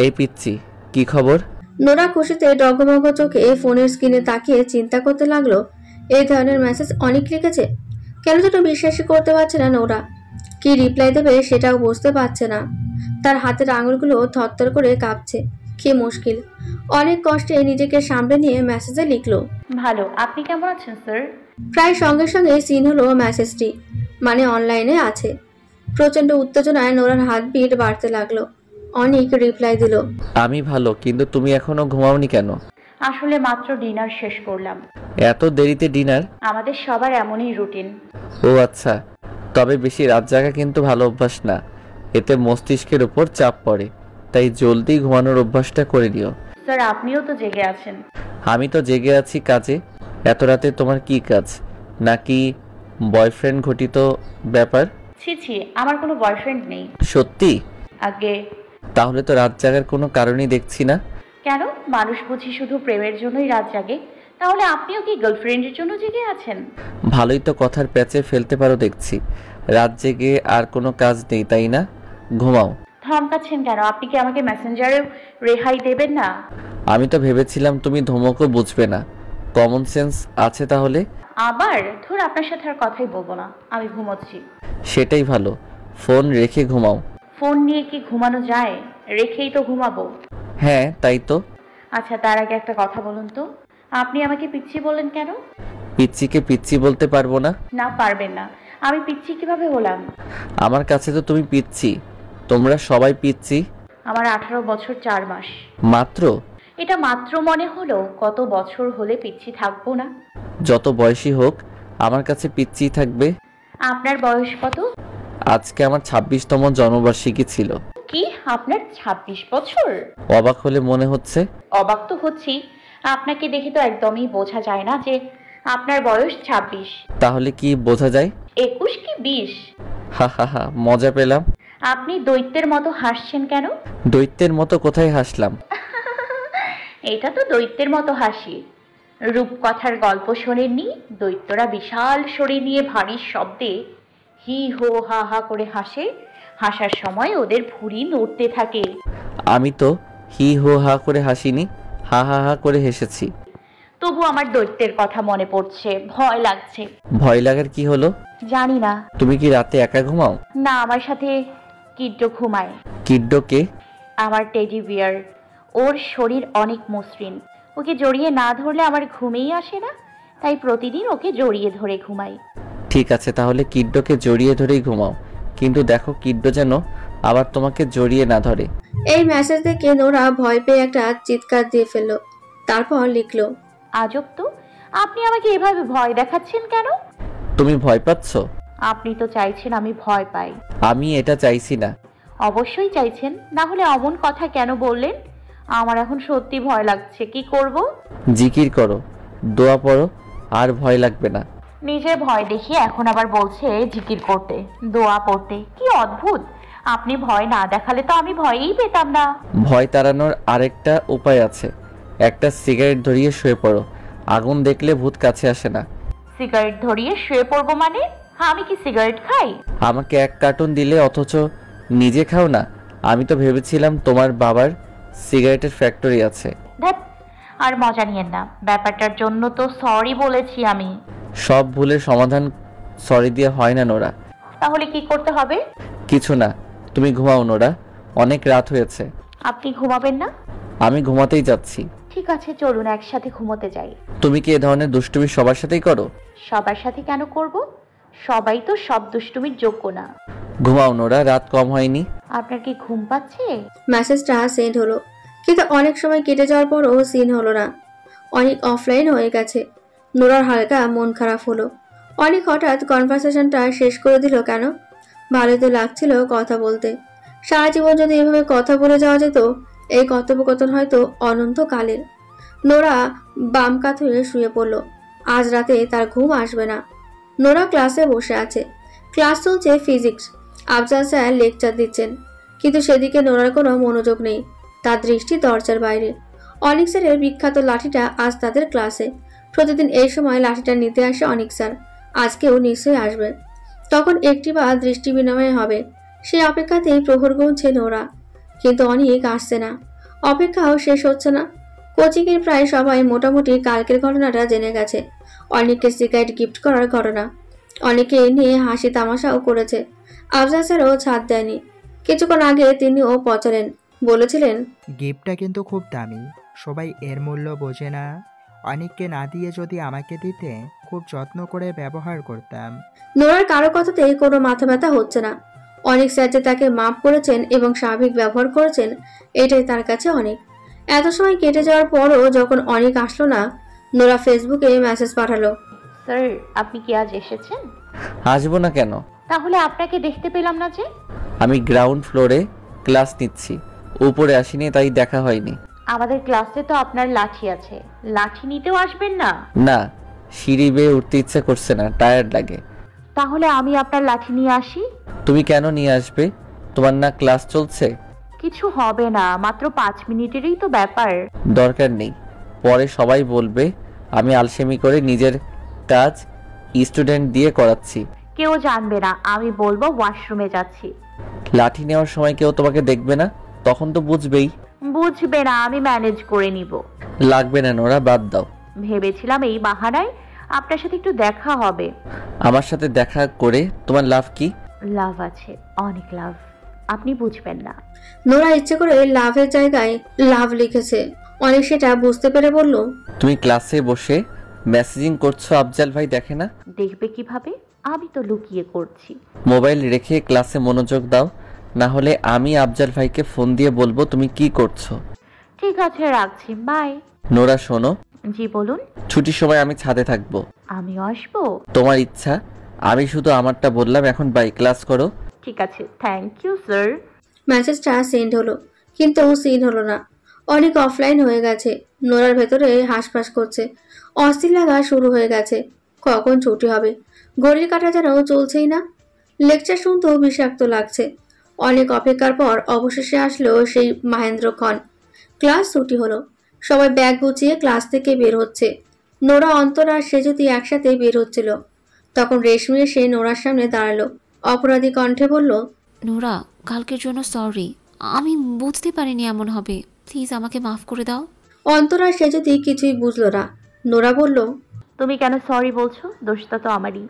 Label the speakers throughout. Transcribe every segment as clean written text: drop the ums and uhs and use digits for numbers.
Speaker 1: এই পিচ্ছি, কি খবর?
Speaker 2: নোরা খুশিতে ডগমগ চোখে ফোনের স্ক্রিনে তাকিয়ে চিন্তা করতে লাগলো, এই ধরনের মেসেজ অনেক লিখেছে। কেন যেন বিশ্বাসই করতে পারছে না নোরা। কি রিপ্লাই দেবে সেটাও বুঝতে পারছে না। তার হাতের আঙুলগুলো থরথর করে কাঁপছে। কি মুশকিল। অনেক কষ্টে নিজেকে সামলে নিয়ে মেসেজে লিখলো,
Speaker 3: ভালো, আপনি কেমন আছেন স্যার?
Speaker 2: প্রায় সঙ্গে সঙ্গে সিন হলো মেসেজটি, মানে অনলাইনে আছে। প্রচন্ড উত্তেজনায় নোরার হার্টবিট বাড়তে লাগলো। অনেক রিপ্লাই দিল,
Speaker 1: আমি ভালো, কিন্তু তুমি এখনো ঘুমাওনি কেন?
Speaker 3: আসলে মাত্র ডিনার শেষ করলাম।
Speaker 1: এত দেরিতে ডিনার?
Speaker 3: আমাদের সবার এমনই রুটিন।
Speaker 1: ও আচ্ছা, তবে বেশি রাত জাগা কিন্তু ভালো অভ্যাস না। এতে মস্তিষ্কের উপর চাপ পড়ে, তাই জলদি ঘুমানোর অভ্যাসটা করে নিও।
Speaker 3: স্যার আপনিও তো জেগে আছেন।
Speaker 1: আমি তো জেগে আছি কাজে। এত রাতে তোমার কি কাজ? নাকি বয়ফ্রেন্ড ঘটিত ব্যাপার?
Speaker 3: ছি ছি, আমার কোনো বয়ফ্রেন্ড নেই।
Speaker 1: সত্যি?
Speaker 3: আগে
Speaker 1: তাহলে তো রাত জাগার কোনো কারণই দেখছি না।
Speaker 3: কেন? মানুষ বুঝি শুধু প্রেমের জন্যই রাত জাগে? তাহলে আপনিও কি গার্লফ্রেন্ডের জন্য জেগে আছেন?
Speaker 1: ভালোই তো কথার প্যাচে ফেলতে পারো দেখছি। রাত জেগে আর কোনো কাজ নেই তাই না? ঘুমাও।
Speaker 3: ধমকাচ্ছেন কেন? আপনি কি আমাকে মেসেঞ্জারে রেহাই দেবেন না?
Speaker 1: আমি তো ভেবেছিলাম তুমি ধমকও বুঝবে না। কমন সেন্স আছে তাহলে?
Speaker 3: আবার ধর, আপনার সাথে আর কথাই বলবো না, আমি ঘুমোচ্ছি।
Speaker 1: সেটাই ভালো, ফোন রেখে ঘুমাও।
Speaker 3: ফোন নিয়ে কি ঘুমানো যায়? রেখেই তো ঘুমাবো।
Speaker 1: হ্যাঁ তাই তো।
Speaker 3: আচ্ছা, তার আগে একটা কথা বলুন তো, আপনি আমাকে পিচ্ছি বললেন কেন?
Speaker 1: পিচ্চিকে পিচ্চি বলতে পারবো না?
Speaker 3: না, পারবেন না। আমি পিচ্ছি কিভাবে হলাম?
Speaker 1: আমার কাছে তো তুমি পিচ্চি, তোমরা সবাই পিচ্চি।
Speaker 3: আমার 18 বছর 4 মাস।
Speaker 1: মাত্র?
Speaker 3: এটা মাত্র মনে হলো? কত বছর হলে পিচ্ছি থাকবো না?
Speaker 1: যত বয়সী হোক আমার কাছে পিচ্চি থাকবে।
Speaker 3: আপনার বয়স কত?
Speaker 1: আজকে আমার 26তম জন্মবার্ষিকী ছিল।
Speaker 3: কি, আপনার 26 বছর?
Speaker 1: অবাক হলে মনে হচ্ছে?
Speaker 3: অবাক তো হচ্ছি। আপনাকে দেখে তো একদমই বোঝা যায় না যে আপনার বয়স 26।
Speaker 1: তাহলে কি বোঝা যায়?
Speaker 3: 21 কি 20?
Speaker 1: হা হা হা, মজা পেলাম।
Speaker 3: আপনি দৈত্যের মতো হাসছেন কেন?
Speaker 1: দৈত্যের মতো কোথায় হাসলাম?
Speaker 3: এটা তো দৈত্যের মতো হাসি। রূপকথার গল্প শোনেননি? দৈত্যরা বিশাল শরীর নিয়ে ভারী শব্দে হি হো হা হা করে হাসে। হাসার সময় ওদের ভুঁড়ি নড়তে থাকে।
Speaker 1: আমি তো হি হো হা করে হাসিনি, হা হা হা করে হেসেছি।
Speaker 3: তবু আমার দৈত্যের কথা মনে পড়ছে, ভয় লাগছে।
Speaker 1: ভয় লাগার কি হলো?
Speaker 3: জানি না।
Speaker 1: তুমি কি রাতে একা ঘুমাও?
Speaker 3: না, আমার সাথে কিড্ডো ঘুমায়।
Speaker 1: কিড্ডোকে?
Speaker 3: আমার টেডি বিয়ার। ওর শরীর অনেক মসৃণ। ওকে জড়িয়ে না ধরলে আমার ঘুমেই আসে না, তাই প্রতিদিন ওকে জড়িয়ে ধরে ঘুমাই।
Speaker 1: ঠিক আছে, তাহলে কিড্ডোকে জড়িয়ে ধরেই ঘুমাও, কিন্তু দেখো কিড্ডো যেন আবার তোমাকে জড়িয়ে না ধরে।
Speaker 2: এই মেসেজ দেখে নোরা ভয় পেয়ে একটা চিৎকার দিয়ে ফেললো। তারপর লিখলো,
Speaker 3: আজব তো, আপনি আমাকে এভাবে ভয় দেখাচ্ছেন কেন?
Speaker 1: তুমি ভয় পাচ্ছ?
Speaker 3: আপনি তো চাইছেন আমি ভয় পাই।
Speaker 1: আমি এটা চাইছি না।
Speaker 3: অবশ্যই চাইছেন, না হলে অমন কথা কেন বললেন? আমার এখন সত্যি ভয় লাগছে, কি করব?
Speaker 1: জিকির করো, দোয়া পড়ো, আর ভয় লাগবে না।
Speaker 3: নিজের ভয় দেখিয়ে এখন আবার বলছে জিকির করতে, দোয়া পড়তে। কি অদ্ভুত! আপনি ভয় না দেখালে তো আমি ভয়ই পেতাম না।
Speaker 1: ভয় তাড়ানোর আরেকটা উপায় আছে। একটা সিগারেট ধরিয়ে শুয়ে পড়ো, আগুন দেখলে ভূত কাছে আসে না।
Speaker 3: সিগারেট ধরিয়ে শুয়ে পড়বো মানে? আমি কি সিগারেট খাই?
Speaker 1: আমাকে এক কার্টুন দিলে অথচ নিজে খাও না। আমি তো ভেবেছিলাম তোমার বাবার সিগারেটের ফ্যাক্টরি আছে।
Speaker 3: ধ্যাৎ, আর মজা নিয়েন না। ব্যাপারটার জন্য তো সরি বলেছি আমি।
Speaker 1: সব ভুলের সমাধান সরি দিয়ে হয় না নোরা।
Speaker 3: তাহলে কি করতে হবে?
Speaker 1: কিছু না, তুমি ঘুমাও নোরা, অনেক রাত হয়েছে।
Speaker 3: আপনি ঘুমাবেন না?
Speaker 1: আমি ঘুমাতেই যাচ্ছি।
Speaker 3: ঠিক আছে, চলুন একসাথে ঘুমোতে যাই।
Speaker 1: তুমি কি এ ধরনের দুষ্টুমি সবার সাথেই করো?
Speaker 3: সবার সাথে কেন করব? সবাই তো সব দুষ্টুমির যোগ্য না।
Speaker 1: ঘুমাও নোরা, রাত কম হয়নি।
Speaker 3: আপনার কি ঘুম পাচ্ছে?
Speaker 2: মেসেজটা সেন্ড হলো, কিন্তু অনেক সময় কেটে যাওয়ার পরও সিন হলো না। অনেক অফলাইন হয়ে গেছে। নোরার হালকা মন খারাপ হলো। অনেক হঠাৎ কনভারসেশনটা শেষ করে দিল কেন? ভালোই তো লাগছিল কথা বলতে। সারা জীবন যদি এভাবে কথা বলে যাওয়া যেত, এই কথোপকথন হয়তো অনন্তকালের। নোরা বাম কাত হয়ে শুয়ে পড়ল। আজ রাতে তার ঘুম আসবে না। নোরা ক্লাসে বসে আছে। ক্লাস চলছে ফিজিক্স। আফজাল স্যার লেকচার দিচ্ছেন, কিন্তু সেদিকে নোরার কোনো মনোযোগ নেই। তার দৃষ্টি দরজার বাইরে। অনিক স্যারের বিখ্যাত লাঠিটা আজ তাদের ক্লাসে। প্রতিদিন এই সময় লাঠিটা নিতে আসে অনিক স্যার। আজকেও নিশ্চয়ই আসবে। তখন একটি বা দৃষ্টি বিনিময় হবে। সেই অপেক্ষাতেই প্রহর গুনছে নোরা। কিন্তু অনেক আসছে না। অপেক্ষাও শেষ হচ্ছে না। কোচিংয়ের প্রায় সবাই মোটামুটি কালকের ঘটনাটা জেনে গেছে। অনেককে সিগারেট গিফট করার ঘটনা, অনেকে নিয়ে হাসি তামাশাও করেছে। আফজাল স্যারও ছাড় দেয়নি। কিছুক্ষণ আগে তিনিও পচালেন, বলেছিলেন,
Speaker 4: গিফটটা কিন্তু খুব দামি, সবাই এর মূল্য বোঝে না। অনেককে না দিয়ে যদি আমাকে দিতে, খুব যত্ন করে ব্যবহার করতাম।
Speaker 2: নোরার কারো কথাতেই কোনো মাথা ব্যথা হচ্ছে না। অনেক স্যার যে তাকে মাফ করেছেন এবং স্বাভাবিক ব্যবহার করেছেন, এটাই তার কাছে অনেক। এত সময় কেটে যাওয়ার পরও যখন অনেক আসলো না, নোরা ফেসবুকে মেসেজ পাঠালো,
Speaker 3: স্যার আপনি কি আজ এসেছেন?
Speaker 1: আসবো না কেন?
Speaker 3: তাহলে আপনাকে দেখতে পেলাম না যে।
Speaker 1: আমি গ্রাউন্ড ফ্লোরে ক্লাস নিচ্ছি, উপরে আসিনি, তাই দেখা হয়নি।
Speaker 3: আমাদের ক্লাসে তো আপনার লাঠি আছে, লাঠি নিতেও আসবেন না?
Speaker 1: না, সিঁড়ি বেয়ে উঠতে ইচ্ছে করছে না, টায়ার্ড লাগে।
Speaker 3: তাহলে আমি আপনার লাঠি নিয়ে আসি।
Speaker 1: তুমি কেন নিয়ে আসবে? তোমার না ক্লাস চলছে?
Speaker 3: কিছু হবে না, মাত্র 5 মিনিটেরই তো ব্যাপার।
Speaker 1: দরকার নেই, পরে সবাই বলবে আমি আলসেমি করে নিজের কাজ স্টুডেন্ট দিয়ে করাচ্ছি।
Speaker 3: কেউ জানবে না, আমি বলবো ওয়াশরুমে যাচ্ছি।
Speaker 1: লাঠি নেওয়ার সময় কেউ তোমাকে দেখবে না, তখন তো বুঝবেই।
Speaker 3: বুঝবে না, আমি ম্যানেজ করে নিব।
Speaker 1: লাগবে না নোরা, বাদ দাও।
Speaker 3: ভেবেছিলাম এই বাহানায় আপনার সাথে একটু দেখা হবে।
Speaker 1: আমার সাথে দেখা করে তোমার লাভ কি?
Speaker 3: লাভ আছে, অনেক লাভ, আপনি বুঝবেন না।
Speaker 2: নোরা ইচ্ছে করে লাভের জায়গায় লাভ লিখেছে। অনেক সেটা বুঝতে পেরে বলল,
Speaker 1: তুমি ক্লাসে বসে মেসেজিং করছো, আফজাল ভাই দেখে না?
Speaker 3: দেখবে কিভাবে? আমি তো লুকিয়ে করছি।
Speaker 1: মোবাইল রেখে ক্লাসে মনোযোগ দাও, না হলে আমি আফজাল ভাইকে ফোন দিয়ে বলবো তুমি কি করছো।
Speaker 3: ঠিক আছে, রাখছি, বাই।
Speaker 1: নোরা শোনো।
Speaker 3: জি বলুন।
Speaker 1: ছুটির সময় আমি ছাদে থাকবো।
Speaker 3: আমিও আসবো।
Speaker 1: তোমার ইচ্ছা, আমি শুধু আমারটা বললাম। এখন বাই, ক্লাস করো।
Speaker 3: ঠিক আছে, থ্যাংক ইউ স্যার।
Speaker 2: মেসেজটা সেন্ড হলো, কিন্তু সিন হলো না। অনেক অফলাইন হয়ে গেছে। নোরার ভেতরে হাঁসফাঁস করছে, অস্থির লাগা শুরু হয়ে গেছে। কখন ছুটি হবে? ঘড়ির কাঁটা যেন চলছেই না। লেকচার শুনতেও বিষাক্ত লাগছে। অনেক অপেক্ষার পর অবশেষে আসলো সেই মাহেন্দ্রক্ষণ। ক্লাস ছুটি হলো। সবাই ব্যাগ গুছিয়ে ক্লাস থেকে বের হচ্ছে। নোরা, অন্তরা, সে যদি একসাথে বের হচ্ছিল। তখন রেশমি এসে নোরার সামনে দাঁড়ালো, অপরাধী কণ্ঠে বলল,
Speaker 5: নোরা, কালকের জন্য সরি, আমি বুঝতে পারিনি এমন হবে, প্লিজ আমাকে মাফ করে দাও।
Speaker 2: অন্তরা সে যদি কিছুই বুঝলো না। নোরা বলল,
Speaker 3: তুমি কেন সরি বলছো? দোষটা তো আমারই।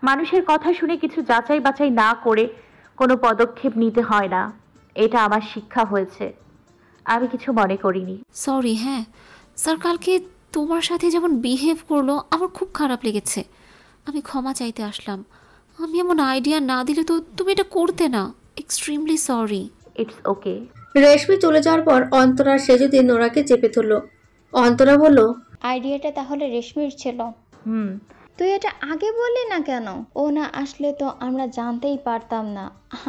Speaker 3: মানুষের কথা শুনে কিছু যাচাই বাছাই না করে কোনো পদক্ষেপ নিতে হয় না, এটা আমার শিক্ষা হয়েছে। আমি কিছু মনে করিনি।
Speaker 5: সরি। হ্যাঁ স্যার, কালকে তোমার সাথে যেমন বিহেভ করলো আমার খুব খারাপ লেগেছে। আমি ক্ষমা চাইতে আসলাম। আমি এমন আইডিয়া না দিলে তো তুমি এটা করতে না। Extremely sorry.
Speaker 3: It's okay.
Speaker 2: Reshmi চলে যাওয়ার পর অন্তরা সে যদি নোরাকে চেপে ধরল। অন্তরা বলল,
Speaker 6: আইডিয়াটা তাহলে রেশমির ছিল?
Speaker 3: হুম।
Speaker 6: তুই এটা আগে বললি না কেন? ও না আসলে তো আমরা জানতেই পারতাম না।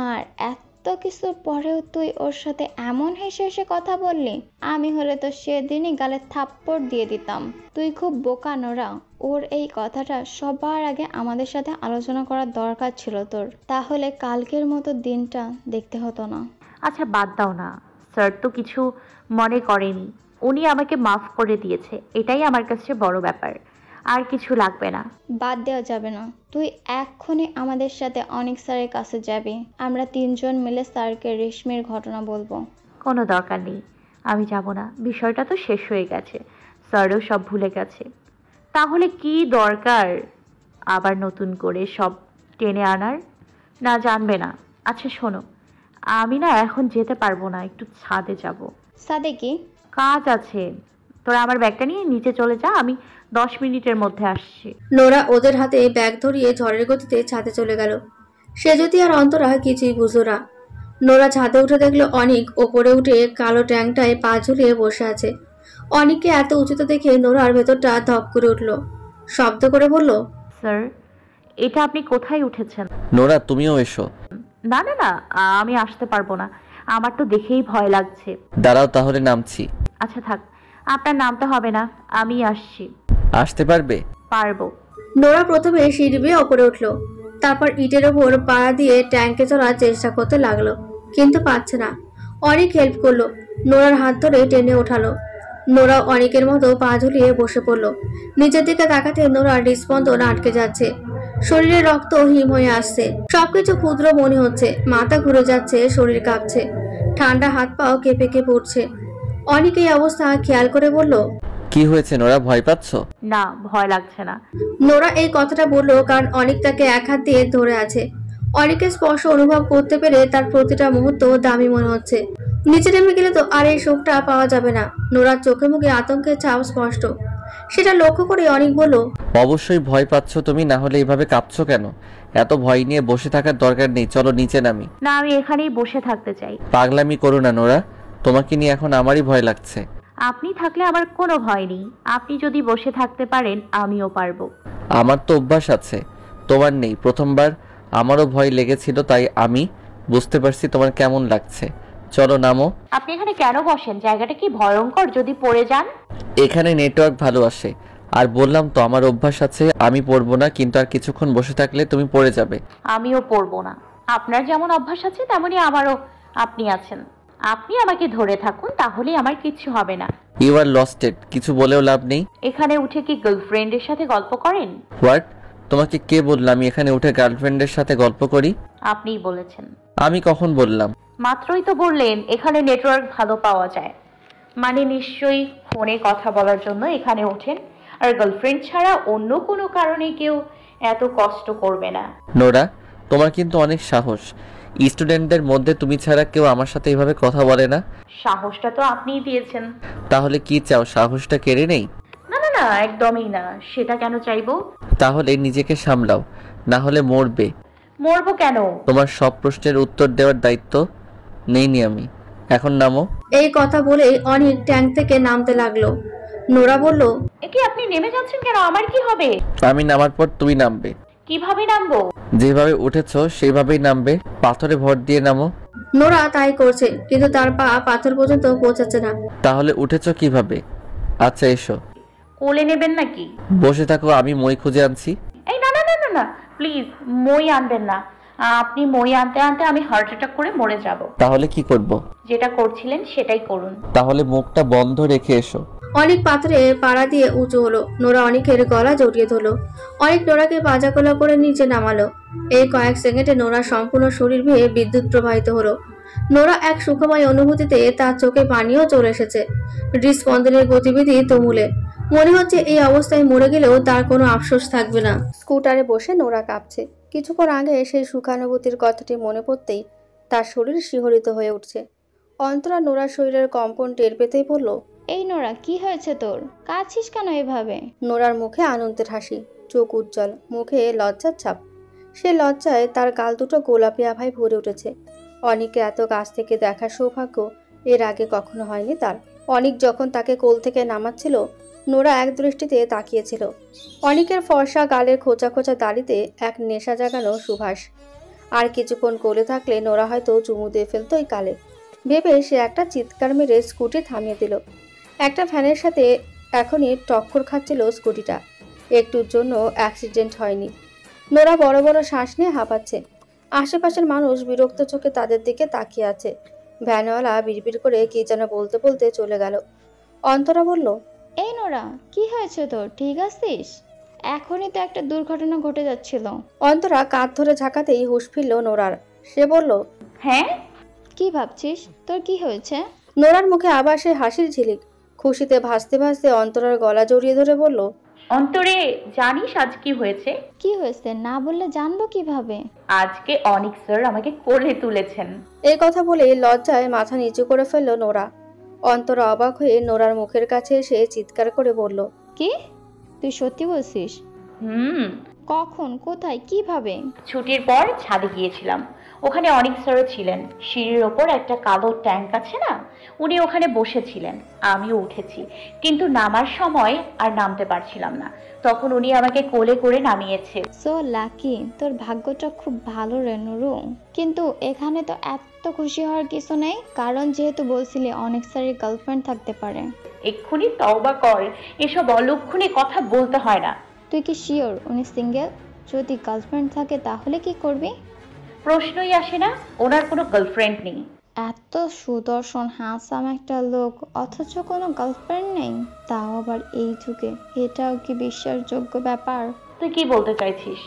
Speaker 6: আর এত কিছুর পরেও তুই ওর সাথে এমন হেসে হেসে কথা বললি। আমি হলে তো সেদিনই গালে থাপ্পড় দিয়ে দিতাম। তুই খুব বোকা নোরা। ওর এই কথাটা সবার আগে আমাদের সাথে আলোচনা করার দরকার ছিল তোর, তাহলে কালকের মতো দিনটা দেখতে হতো না।
Speaker 3: আচ্ছা বাদ দাও না, স্যার তো কিছু মনে করেনি, উনি আমাকে মাফ করে দিয়েছে, এটাই আমার কাছে বড় ব্যাপার। আর কিছু লাগবে না।
Speaker 6: বাদ দেওয়া যাবে না। তুই এক্ষুনি আমাদের সাথে অনেক স্যারের কাছে যাবি। আমরা 3 জন মিলে স্যারকে রেশমির ঘটনা বলবো।
Speaker 3: কোনো দরকার নেই, আমি যাব না। বিষয়টা তো শেষ হয়ে গেছে, স্যারও সব ভুলে গেছে। তাহলে কি দরকার আবার নতুন করে সব টেনে আনার? না, জানবে না। আচ্ছা শোনো, আমি না এখন যেতে পারবো না, একটু ছাদে যাব।
Speaker 6: সাদে কি
Speaker 3: কাজ আছে। তোরা আমার ব্যাগটা নিয়ে নিচে চলে যা, আমি 10 মিনিটের মধ্যে আসছি।
Speaker 2: নোরা ওদের হাতে ব্যাগ ধরিয়ে ঝড়ের গতিতে ছাদে চলে গেল। সে যদি আর অন্তরা কিছুই বুঝলো না। নোরা ছাদে উঠে দেখলো অনেক ওপরে উঠে কালো ট্যাংটায় পা ঝুলিয়ে বসে আছে। অনেককে এত উঁচুতে দেখে নোরার ভেতরটা ধপ করে উঠল। শব্দ করে বলল,
Speaker 3: স্যার, এটা আপনি কোথায় উঠেছেন?
Speaker 1: নোরা, তুমিও এসো।
Speaker 3: না না না, আমি আসতে পারবো না, আমার তো দেখেই ভয় লাগছে।
Speaker 1: দাঁড়াও, তাহলে নামছি।
Speaker 3: আচ্ছা থাক, আপনার নামটা হবে না, আমি আসছি।
Speaker 1: আসতে পারবে?
Speaker 3: পারবো।
Speaker 2: নোরা প্রথমে সিঁড়ি বেয়ে ওপরে উঠল, তারপর ইটের ওপর পা দিয়ে ট্যাঙ্কে চড়ার চেষ্টা করতে লাগলো, কিন্তু পারছে না। অনেক হেল্প করলো, নোরার হাত ধরে টেনে ওঠালো। নোরা অনেকের মতো পা ঝুলিয়ে বসে পড়লো। নিচের দিকে তাকাতে নোরার হৃদস্পন্দন আটকে যাচ্ছে, শরীরে রক্ত হিম হয়ে আসছে, সবকিছু ক্ষুদ্র মনে হচ্ছে, মাথা ঘুরে যাচ্ছে, শরীর কাঁপছে। ঠান্ডা হাত পাও কেঁপে কেঁপে উঠছে। অনেক এই অবস্থা খেয়াল করে বলল,
Speaker 1: কি হয়েছে নোরা, ভয় পাচ্ছ?
Speaker 3: না, ভয় লাগছে না।
Speaker 2: নোরা এই কথাটা বলল কারণ অনেক তাকে এক হাত দিয়ে ধরে আছে। অনেকের স্পর্শ অনুভব করতে পেরে তার প্রতিটা মুহূর্ত দামি মনে হচ্ছে। নিচে নেমে গেলে তো আর এই সুখটা পাওয়া যাবে না। নোরার চোখে মুখে আতঙ্কের ছাপ স্পষ্ট। সেটা লক্ষ্য করে অনেক বলল,
Speaker 1: অবশ্যই ভয় পাচ্ছ তুমি, না হলে এইভাবে কাঁপছো কেন? এত ভয় নিয়ে বসে থাকার দরকার নেই, চলো নিচে নামি।
Speaker 3: না, আমি এখানেই বসে থাকতে চাই।
Speaker 1: পাগলামি করো না নোরা, তোমাকে নিয়ে এখন আমারই ভয় লাগছে।
Speaker 3: আপনি থাকলে আমার কোনো ভয় নেই। আপনি যদি বসে থাকতে পারেন আমিও পারবো।
Speaker 1: আমার তো অভ্যাস আছে, তোমার নেই। প্রথমবার আমারও ভয় লেগেছিল, তাই আমি বুঝতে পারছি তোমার কেমন লাগছে। চলো নামো।
Speaker 3: আপনি এখানে কেন বসেন? জায়গাটা কি ভয়ঙ্কর যদি পড়ে যান?
Speaker 1: এখানে নেটওয়ার্ক ভালো আসে। আর বললাম তো আমার অভ্যাস আছে, আমি পড়বো না, কিন্তু আর কিছুক্ষণ বসে থাকলে তুমি পড়ে যাবে।
Speaker 3: আমিও পড়বো না। আপনার যেমন অভ্যাস আছে তেমনি আমারও। আপনি আছেন, আপনি আমাকে ধরে থাকুন, তাহলে আমার কিচ্ছু হবে না।
Speaker 1: ইউ আর লস্টেড, কিছু বলেও লাভ নেই।
Speaker 3: এখানে উঠে কি গার্লফ্রেন্ডের সাথে গল্প করেন?
Speaker 1: হোয়াট? তোমাকে কে বললো আমি এখানে উঠে গার্লফ্রেন্ডের সাথে গল্প করি?
Speaker 3: আপনিই বলেছেন।
Speaker 1: আমি কখন বললাম?
Speaker 3: মাত্রই তো বললেন এখানে নেটওয়ার্ক ভালো পাওয়া যায়। মানে নিশ্চয়ই ফোনে কথা বলার জন্য এখানে ওঠেন। আর গার্লফ্রেন্ড ছাড়া অন্য কোনো কারণে কেউ এত কষ্ট করবে না।
Speaker 1: নোরা, তোমার কিন্তু অনেক সাহস। স্টুডেন্টদের মধ্যে তুমি ছাড়া কেউ আমার সাথে এইভাবে কথা বলে না।
Speaker 3: সাহসটা তো আপনিই দিয়েছেন।
Speaker 1: তাহলে কি চাও, সাহসটা কেড়ে নেই?
Speaker 3: না না না, একদমই না। সেটা কেন চাইবো?
Speaker 1: তাহলে নিজেকে সামলাও, না হলে মরবে।
Speaker 3: মরবো কেন?
Speaker 1: তোমার সব প্রশ্নের উত্তর দেওয়ার দায়িত্ব নেইনি আমি। এখন নামো।
Speaker 2: এই কথা বলেই অনেক ট্যাঙ্ক থেকে নামতে লাগলো। নোরা বলল,
Speaker 3: একে আপনি নেমে যাচ্ছেন কেন? আমার কি হবে?
Speaker 1: আমি নামার পর তুমি নামবে।
Speaker 3: কিভাবে নামবো?
Speaker 1: যেভাবে উঠেছো সেইভাবেই নামবে। পাথরে ভর দিয়ে নামো।
Speaker 2: নোরা তাই করছে, কিন্তু তার পা পাথর পর্যন্ত পৌঁছাচ্ছে না।
Speaker 1: তাহলে উঠেছো কিভাবে? আচ্ছা এসো।
Speaker 3: কোলে নেবেন নাকি?
Speaker 1: বসে থাকো, আমি মই খুঁজে আনছি।
Speaker 3: এই না না না না না, প্লিজ মই আনবেন না। আপনি মই আনতে আনতে আমি হার্ট অ্যাটাক করে মরে যাব।
Speaker 1: তাহলে কি করব?
Speaker 3: যেটা করছিলেন সেটাই করুন।
Speaker 1: তাহলে মুখটা বন্ধ রেখে এসো।
Speaker 2: অনেক পাথরে পাড়া দিয়ে উঁচু হলো। নোরা অনেকের গলা জড়িয়ে ধরলো। অনেক নোরাকে পাজাকোলা করে নিচে নামালো। এই কয়েক সেকেন্ডে নোরা সম্পূর্ণ শরীর ভেঙে বিদ্যুৎ প্রবাহিত হলো। নোরা এক সুখময় অনুভূতিতে তার চোখে পানিও চলে এসেছে। হৃদস্পন্দনের গতিবিধি তুমুলে। মনে হচ্ছে এই অবস্থায় মরে গেলেও তার কোনো আফসোস থাকবে না। স্কুটারে বসে নোরা কাঁপছে। কিছুক্ষণ আগে সেই সুখানুভূতির কথাটি মনে পড়তেই তার শরীর শিহরিত হয়ে উঠছে। অন্তরা নোরার শরীরের কম্পন টের পেতেই বলল,
Speaker 6: এই নোরা, কি হয়েছে তোর? কাঁদছিস কেন এভাবে?
Speaker 2: নোরার মুখে আনন্দের হাসি, চোখ উজ্জ্বল, মুখে লজ্জার ছাপ। সে লজ্জায় তার গাল দুটো গোলাপি আভায় ভরে উঠেছে। অনেককে এত কাছ থেকে দেখার সৌভাগ্য এর আগে কখনো হয়নি তার। অনেক যখন তাকে কোল থেকে নামাচ্ছিল, নোরা এক দৃষ্টিতে তাকিয়েছিল। অনেকের ফর্সা গালের খোঁচা খোঁচা দাড়িতে এক নেশা জাগানো সুভাষ। আর কিছুক্ষণ কোলে থাকলে নোরা হয়তো চুমু দিয়ে ফেলতো ওই কালে। ভেবে সে একটা চিৎকার মেরে স্কুটি থামিয়ে দিল। একটা ফ্যানের সাথে এখনই টক্কর খাচ্ছিল স্কুটিটা। একটুর জন্য অ্যাক্সিডেন্ট হয়নি। নোরা বড় বড় শ্বাস নিয়ে হাঁপাচ্ছে। আশেপাশের মানুষ বিরক্ত চোখে তাদের দিকে তাকিয়ে আছে। ভ্যানওয়ালা বিড়বিড় করে কি যেন বলতে বলতে চলে গেল। অন্তরা বলল,
Speaker 6: এই নোরা, কি হয়েছে তোর? ঠিক আছিস? এখনই তো একটা দুর্ঘটনা ঘটে যাচ্ছিল।
Speaker 2: অন্তরা কাঁধ ধরে ঝাঁকাতেই হুঁশ ফিরল নোরার। সে বলল,
Speaker 3: হ্যাঁ?
Speaker 6: কি ভাবছিস? তোর কি হয়েছে?
Speaker 2: নোরার মুখে আবার সে হাসির ঝিলিক। খুশিতে ভাসতে ভাসতে অন্তরার গলা জড়িয়ে ধরে বলল,
Speaker 3: অন্তরে, জানিস আজ কি হয়েছে?
Speaker 6: কি হয়েছে না বললে জানবো কিভাবে?
Speaker 3: আজকে অনিক স্যার আমাকে কোলে তুলেছেন।
Speaker 2: এই কথা বলে লজ্জায় মাথা নিচু করে ফেলল নোরা। অন্তরা অবাক হয়ে নোরার মুখের কাছে এসে চিৎকার করে বলল,
Speaker 6: কি? তুই সত্যি বলছিস? কখন, কোথায়, কিভাবে?
Speaker 3: ছুটির পর ছাদে গিয়েছিলাম। ওখানে অনেক স্যারও ছিলেন। সিঁড়ির ওপর একটা কালো ট্যাঙ্ক আছে না, উনি ওখানে বসেছিলেন। আমিও উঠেছি, কিন্তু নামার সময় আর নামতে পারছিলাম না। তখন উনি আমাকে কোলে করে নামিয়েছে।
Speaker 6: সো লাকি, তোর ভাগ্যটা খুব ভালো রে নুরু। কিন্তু এখানে তো এত খুশি হওয়ার কিছু নেই, কারণ যেহেতু বলছিলি অনেক স্যারের গার্লফ্রেন্ড থাকতে পারে।
Speaker 3: এক্ষুনি তওবা কর, এসব অলক্ষণে কথা বলতে হয় না।
Speaker 6: তুই কি শিওর উনি সিঙ্গেল? যদি গার্লফ্রেন্ড থাকে তাহলে কি করবি?
Speaker 3: প্রশ্নই আসে না, ওনার কোনো গার্লফ্রেন্ড নেই।
Speaker 6: এত সুদর্শন হ্যান্ডসাম একটা লোক, অথচ কোনো গার্লফ্রেন্ড নেই, তাও আবার এই যুগে। এটাও কি বিশ্বাসযোগ্য ব্যাপার?
Speaker 3: তুই কি বলতে চাইছিস?